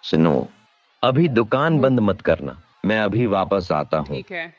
सुनो, अभी दुकान बंद मत करना, मैं अभी वापस आता हूँ। ठीक है।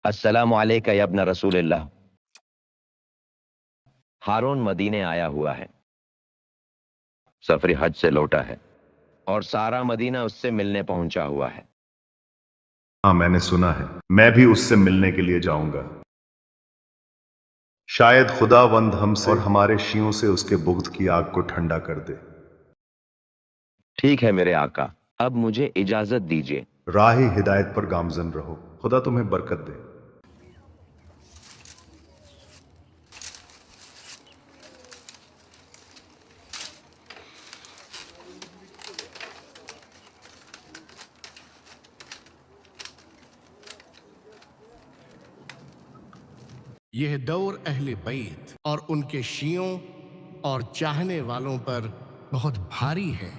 अस्सलामु अलैका या इब्न रसूलिल्लाह। हारून मदीने आया हुआ है, सफरी हज से लौटा है और सारा मदीना उससे मिलने पहुंचा हुआ है। हाँ, मैंने सुना है। मैं भी उससे मिलने के लिए जाऊंगा। शायद खुदावंद हमसे और हमारे शियों से उसके बुग़्ज़ की आग को ठंडा कर दे। ठीक है मेरे आका, अब मुझे इजाजत दीजिए। राह हिदायत पर गामजन रहो। खुदा तुम्हें बरकत दे। यह दौर अहले बैत और उनके शियों और चाहने वालों पर बहुत भारी है,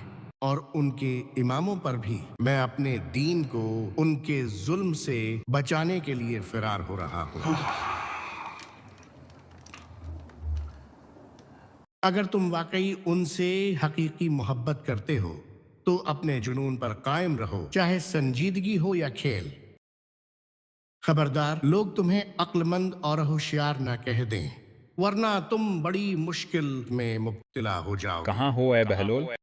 और उनके इमामों पर भी। मैं अपने दीन को उनके जुल्म से बचाने के लिए फरार हो रहा हूं। अगर तुम वाकई उनसे हकीकी मोहब्बत करते हो तो अपने जुनून पर कायम रहो, चाहे संजीदगी हो या खेल। खबरदार, लोग तुम्हें अक्लमंद और होशियार ना कह दें, वरना तुम बड़ी मुश्किल में मुब्तला हो जाओ। कहाँ हो ए बहलोल?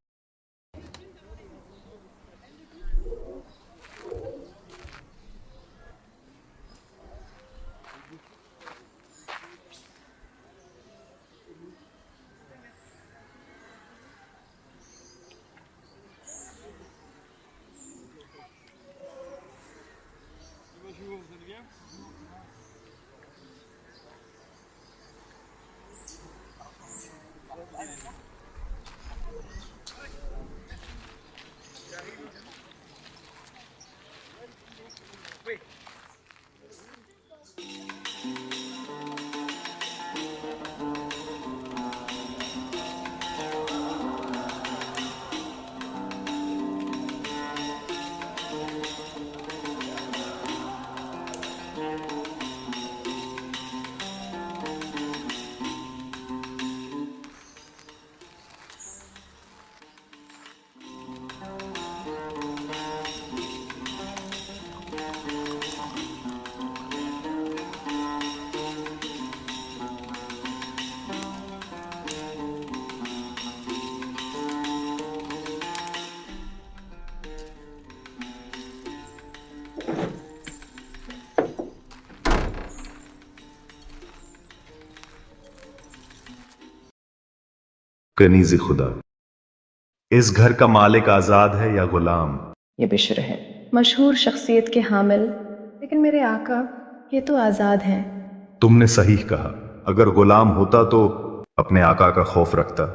कनीज़ खुदा, इस घर का मालिक आजाद है या गुलाम? ये बिश्र है, मशहूर शख्सियत के हामिल, लेकिन मेरे आका ये तो आज़ाद हैं। तुमने सही कहा। अगर गुलाम होता तो अपने आका का खौफ रखता।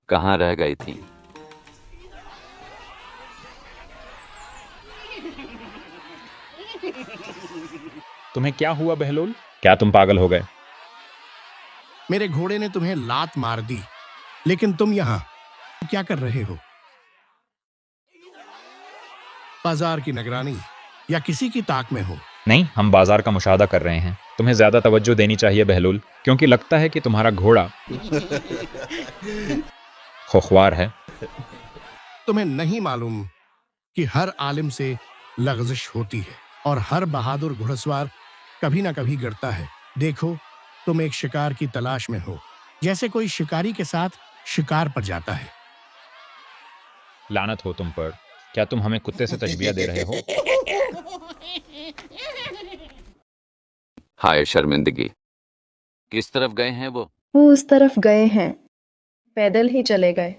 कहाँ रह गई थी? तुम्हें क्या हुआ बहलोल? क्या तुम पागल हो गए? मेरे घोड़े ने तुम्हें लात मार दी, लेकिन तुम यहां क्या कर रहे हो? बाजार की निगरानी या किसी की ताक में हो? नहीं, हम बाजार का मुशाहदा कर रहे हैं। तुम्हें ज्यादा तवज्जो देनी चाहिए बहलोल, क्योंकि लगता है कि तुम्हारा घोड़ा खुख्वार है। तुम्हें नहीं मालूम कि हर आलिम से लग़ज़िश होती है और हर बहादुर घुड़सवार कभी ना कभी गिरता है। देखो, तुम एक शिकार की तलाश में हो, जैसे कोई शिकारी के साथ शिकार पर जाता है। लानत हो तुम पर। क्या तुम हमें कुत्ते से तशबीह दे रहे हो? हाय शर्मिंदगी। किस तरफ गए हैं वो? वो उस तरफ गए हैं, पैदल ही चले गए।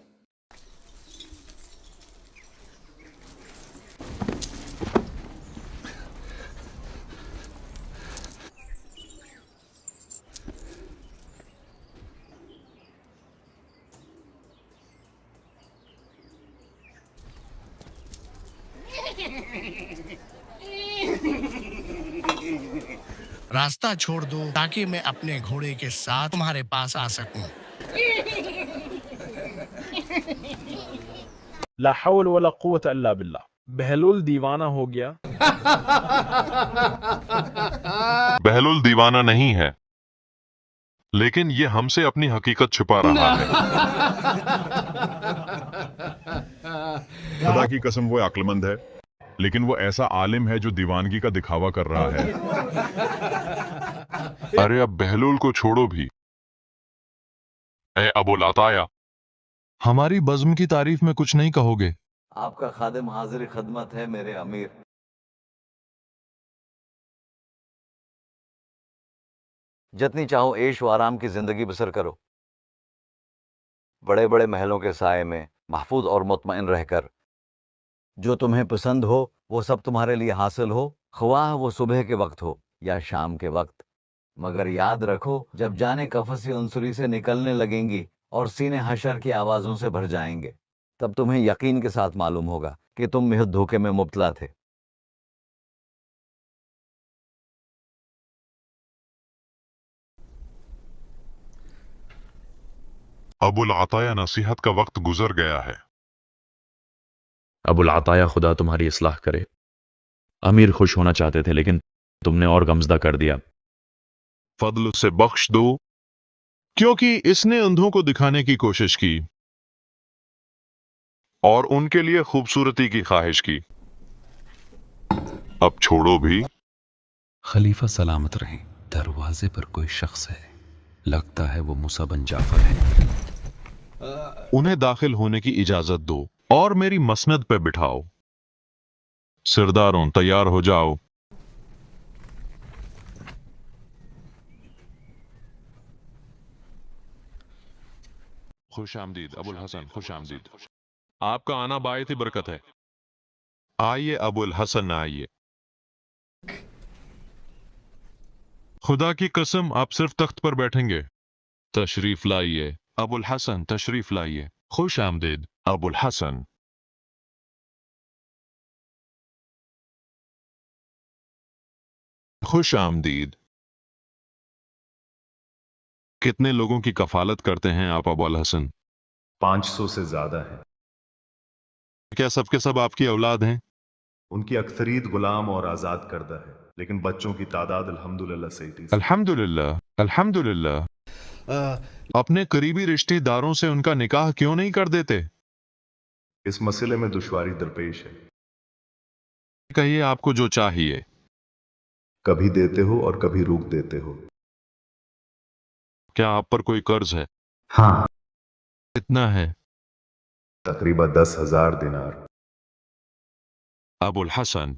रास्ता छोड़ दो ताकि मैं अपने घोड़े के साथ तुम्हारे पास आ सकूं। ला हौल वला कुव्वत इल्ला बिल्लाह। बहलुल दीवाना हो गया। बहलुल दीवाना नहीं है, लेकिन ये हमसे अपनी हकीकत छुपा रहा है। खुदा की कसम वो अक्लमंद है, लेकिन वो ऐसा आलिम है जो दीवानगी का दिखावा कर रहा है। अरे अब बहलुल को छोड़ो भी। ए अबुल अताया, हमारी बज़्म की तारीफ में कुछ नहीं कहोगे? आपका खादिम हाजिर खदमत है मेरे अमीर। जितनी चाहो ऐश व आराम की जिंदगी बसर करो, बड़े बड़े महलों के साए में महफूज और मुतमईन रहकर। जो तुम्हें पसंद हो वो सब तुम्हारे लिए हासिल हो, ख्वाह वो सुबह के वक्त हो या शाम के वक्त। मगर याद रखो, जब जाने कफसी अंसुरी से निकलने लगेंगी और सीने हशर की आवाज़ों से भर जाएंगे, तब तुम्हें यकीन के साथ मालूम होगा कि तुम महज धोखे में मुब्तला थे। अबुल अताया, नसीहत का वक्त गुजर गया है। अबुल अताया, खुदा तुम्हारी इस्लाह करे। अमीर खुश होना चाहते थे, लेकिन तुमने और गमजदा कर दिया। फضل से बख्श दो, क्योंकि इसने अंधों को दिखाने की कोशिश की और उनके लिए खूबसूरती की ख्वाहिश की। अब छोड़ो भी। खलीफा सलामत रहें। दरवाजे पर कोई शख्स है, लगता है वो मूसा बिन जाफर है। उन्हें दाखिल होने की इजाजत दो और मेरी मसनद पे बिठाओ। सिरदारों, तैयार हो जाओ। खुश आमदीद अबुल हसन, खुश आमदीद। आपका आना बायत ही बरकत है। आइए अबुल हसन, आइए। खुदा की कसम, आप सिर्फ तख्त पर बैठेंगे। तशरीफ लाइए अबुल हसन, तशरीफ लाइए। खुश आमदीद अबुल हसन। खुश आमदीद। कितने लोगों की कफालत करते हैं आप अबुल हसन? 500 से ज्यादा है। क्या सबके सब आपकी औलाद हैं? उनकी अक्सरियत गुलाम और आजाद करदा है, लेकिन बच्चों की तादाद अल्हम्दुलिल्लाह से 30। अल्हम्दुलिल्लाह, अल्हम्दुलिल्लाह। अपने करीबी रिश्तेदारों से उनका निकाह क्यों नहीं कर देते? इस मसले में दुश्वारी दरपेश है। कहिए आपको जो चाहिए। कभी देते हो और कभी रोक देते हो। क्या आप पर कोई कर्ज है? हाँ। कितना है? तकरीबन 10,000 दिनार। अबुल हसन,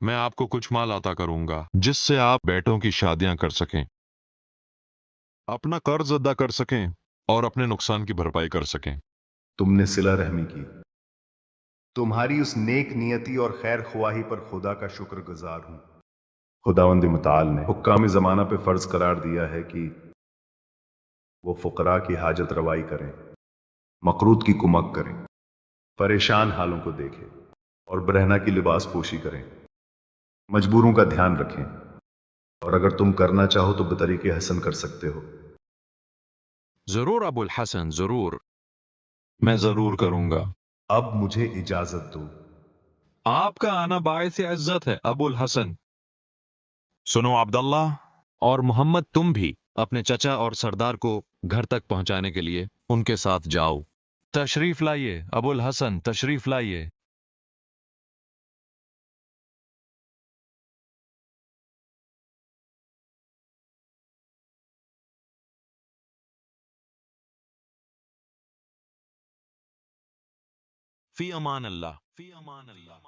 मैं आपको कुछ माल अता करूंगा जिससे आप बेटों की शादियां कर सकें, अपना कर्ज अदा कर सकें और अपने नुकसान की भरपाई कर सकें। तुमने सिला रहमी की। तुम्हारी उस नेक नियति और खैर ख्वाही पर खुदा का शुक्रगुजार हूं। खुदावंद मुताल ने हुक्काम जमाना पे फर्ज करार दिया है कि वो फुकरा की हाजत रवाई करें, मकरूत की कुमक करें, परेशान हालों को देखें और बरहना की लिबास पोशी करें, मजबूरों का ध्यान रखें, और अगर तुम करना चाहो तो बतरीके हसन कर सकते हो। जरूर अबुल हसन, जरूर, मैं जरूर करूंगा। अब मुझे इजाजत दो। आपका आना बायस इज्जत है अबुल हसन। सुनो अब्दुल्ला और मोहम्मद, तुम भी अपने चचा और सरदार को घर तक पहुंचाने के लिए उनके साथ जाओ। तशरीफ लाइए अबुल हसन, तशरीफ लाइए। फी अमान अल्लाह, फी अमान अल्लाह।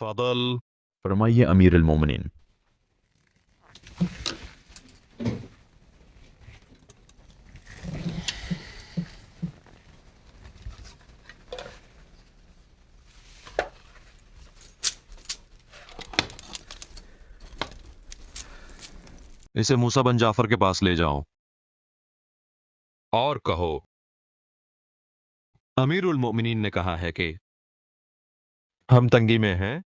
फदल। फरमाइए अमीर अल मोमिनीन। इसे मूसा बन जाफर के पास ले जाओ और कहो, अमीरुल मोमिनीन ने कहा है कि हम तंगी में हैं,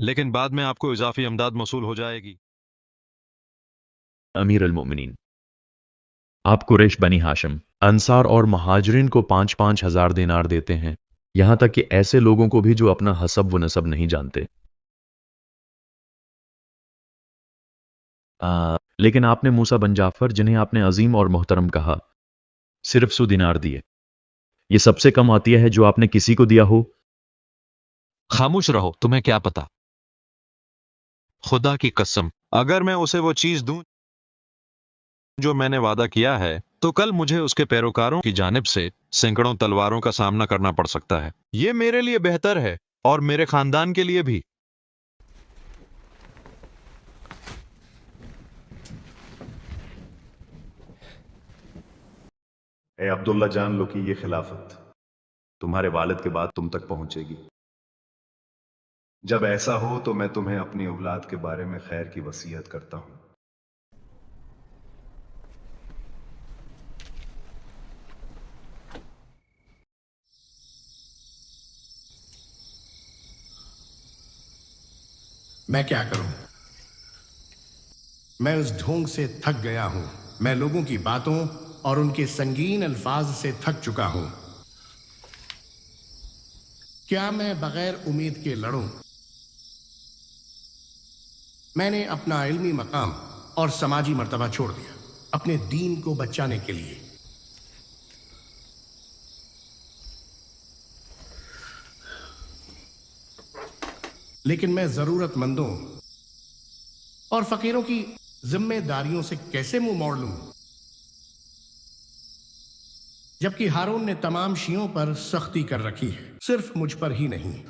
लेकिन बाद में आपको इजाफी अमदाद मौसूल हो जाएगी। अमीर अल मोमिनीन, आप कुरैश बनी हाशिम, अंसार और महाजरीन को 5-5 हजार दिनार देते हैं, यहां तक कि ऐसे लोगों को भी जो अपना हसब व नसब नहीं जानते। लेकिन आपने मूसा बन जाफर, जिन्हें आपने अजीम और मोहतरम कहा, सिर्फ 100 दिनार दिए। ये सबसे कम आतिया है जो आपने किसी को दिया हो। खामोश रहो, तुम्हें क्या पता। खुदा की कसम, अगर मैं उसे वो चीज दूं जो मैंने वादा किया है, तो कल मुझे उसके पैरोकारों की जानिब से सैकड़ों तलवारों का सामना करना पड़ सकता है। ये मेरे लिए बेहतर है और मेरे खानदान के लिए भी। ए अब्दुल्ला, जान लो कि ये खिलाफत तुम्हारे वालिद के बाद तुम तक पहुंचेगी। जब ऐसा हो तो मैं तुम्हें अपनी औलाद के बारे में खैर की वसीयत करता हूं। मैं क्या करूं? मैं उस ढोंग से थक गया हूं। मैं लोगों की बातों और उनके संगीन अल्फाज से थक चुका हूं। क्या मैं बगैर उम्मीद के लड़ूं? मैंने अपना इल्मी मकाम और समाजी मर्तबा छोड़ दिया अपने दीन को बचाने के लिए। लेकिन मैं जरूरतमंदों और फकीरों की जिम्मेदारियों से कैसे मुंह मोड़ लूं, जबकि हारून ने तमाम शियों पर सख्ती कर रखी है, सिर्फ मुझ पर ही नहीं।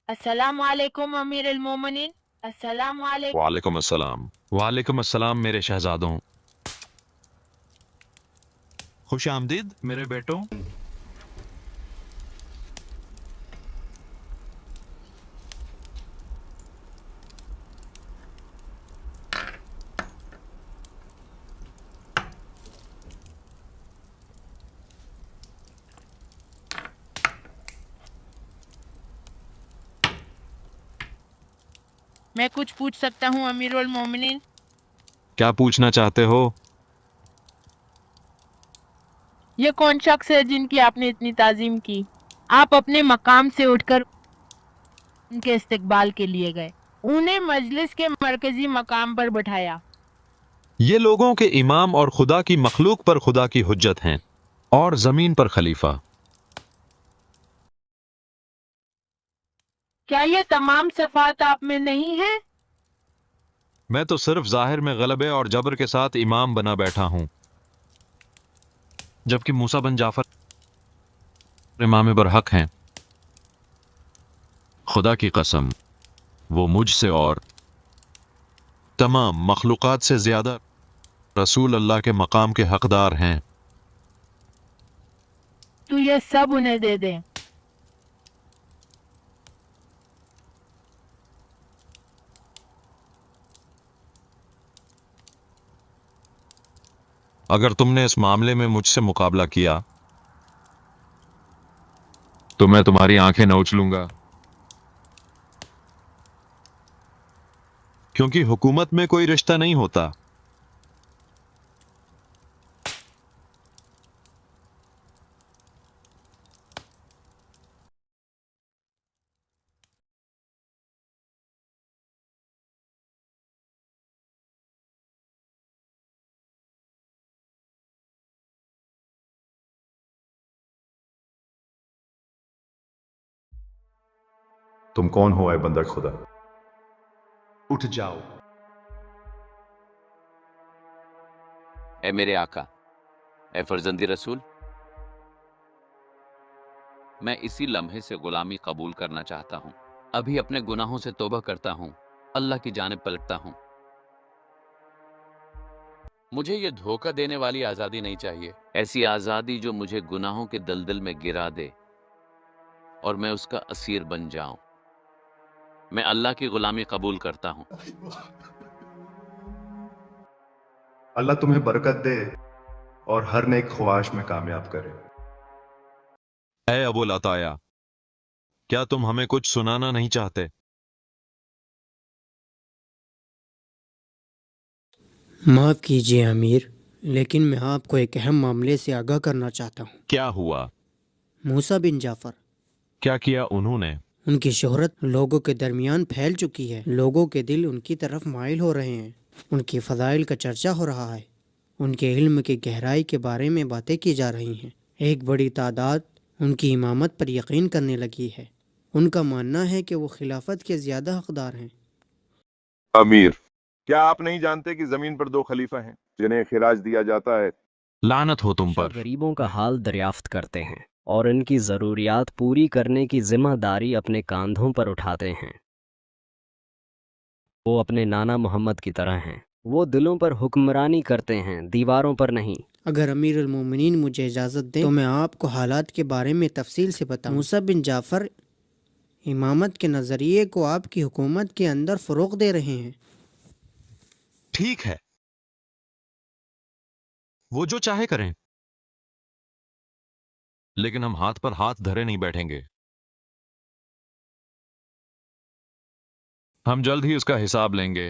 अस्सलामु अलैकुम अमीर अल मोमिनीन। अस्सलामु अलैकुम। वालेकुम अस्सलाम। वालेकुम अस्सलाम मेरे शहजादों। खुश आमदीद मेरे बेटों। मैं कुछ पूछ सकता हूँ अमीरुल मोमिनीन? क्या पूछना चाहते हो? ये कौन शख्स है जिनकी आपने इतनी ताजीम की? आप अपने मकाम से उठकर उनके इस्तकबाल के लिए गए, उन्हें मजलिस के मरकजी मकाम पर बैठाया। ये लोगों के इमाम और खुदा की मखलूक पर खुदा की हुज्जत हैं और जमीन पर खलीफा। क्या ये तमाम सफात आप में नहीं है? मैं तो सिर्फ जाहिर में गलबे और जबर के साथ इमाम बना बैठा हूं, जबकि मूसा बन जाफर इमाम बरहक हैं। खुदा की कसम, वो मुझसे और तमाम मखलूकात से ज्यादा रसूल अल्लाह के मकाम के हकदार हैं। तू ये सब उन्हें दे दे। अगर तुमने इस मामले में मुझसे मुकाबला किया तो मैं तुम्हारी आंखें नोच लूंगा, क्योंकि हुकूमत में कोई रिश्ता नहीं होता। तुम कौन हो, ऐ बंदा खुदा? उठ जाओ। ए मेरे आका, ए फर्जंदी रसूल, मैं इसी लम्हे से गुलामी कबूल करना चाहता हूं। अभी अपने गुनाहों से तौबा करता हूं, अल्लाह की जानिब पलटता हूं। मुझे ये धोखा देने वाली आजादी नहीं चाहिए, ऐसी आजादी जो मुझे गुनाहों के दलदल में गिरा दे और मैं उसका असीर बन जाऊं। मैं अल्लाह की गुलामी कबूल करता हूं। अल्लाह तुम्हें बरकत दे और हर नेक ख्वाहिश में कामयाब करे। ए अबुल अताया, क्या तुम हमें कुछ सुनाना नहीं चाहते? माफ कीजिए अमीर, लेकिन मैं आपको एक अहम मामले से आगाह करना चाहता हूँ। क्या हुआ? मूसा बिन जाफर, क्या किया उन्होंने? उनकी शोहरत लोगों के दरमियान फैल चुकी है। लोगों के दिल उनकी तरफ माइल हो रहे हैं। उनकी फ़ज़ाइल का चर्चा हो रहा है। उनके इल्म की गहराई के बारे में बातें की जा रही हैं। एक बड़ी तादाद उनकी इमामत पर यकीन करने लगी है। उनका मानना है कि वो खिलाफत के ज़्यादा हकदार हैं। अमीर, क्या आप नहीं जानते कि जमीन पर 2 खलीफा हैं जिन्हें खिराज दिया जाता है? लानत हो तुम पर। गरीबों का हाल दरियाफ्त करते हैं और इनकी ज़रूरियात पूरी करने की जिम्मेदारी अपने कांधों पर उठाते हैं। वो अपने नाना मोहम्मद की तरह हैं। वो दिलों पर हुक्मरानी करते हैं, दीवारों पर नहीं। अगर अमीर अल मोमिनीन मुझे इजाज़त दें तो मैं आपको हालात के बारे में तफसील से बताऊं। मूसा बिन जाफ़र इमामत के नज़रिए को आपकी हुकूमत के अंदर फ़रोग़ दे रहे हैं। ठीक है, वो जो चाहे करें, लेकिन हम हाथ पर हाथ धरे नहीं बैठेंगे। हम जल्द ही उसका हिसाब लेंगे।